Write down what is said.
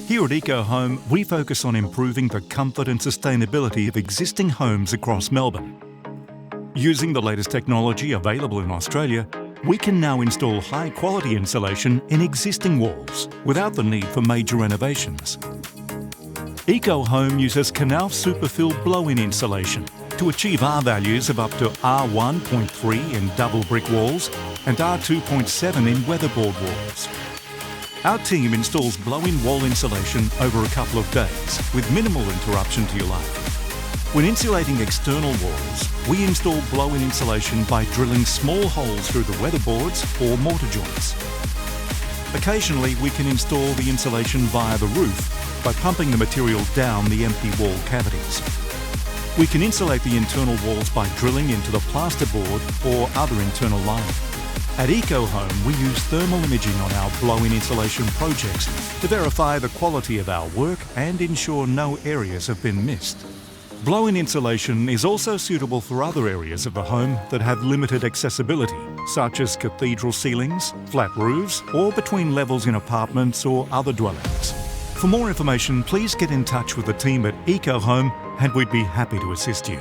Here at EcoHome, we focus on improving the comfort and sustainability of existing homes across Melbourne. Using the latest technology available in Australia, we can now install high-quality insulation in existing walls without the need for major renovations. EcoHome uses Knauf Supafil blow-in insulation to achieve R values of up to R1.3 in double brick walls and R2.7 in weatherboard walls. Our team installs blow-in wall insulation over a couple of days with minimal interruption to your life. When insulating external walls, we install blow-in insulation by drilling small holes through the weatherboards or mortar joints. Occasionally, we can install the insulation via the roof by pumping the material down the empty wall cavities. We can insulate the internal walls by drilling into the plasterboard or other internal lining. At EcoHome, we use thermal imaging on our blow-in insulation projects to verify the quality of our work and ensure no areas have been missed. Blow-in insulation is also suitable for other areas of the home that have limited accessibility, such as cathedral ceilings, flat roofs, or between levels in apartments or other dwellings. For more information, please get in touch with the team at EcoHome and we'd be happy to assist you.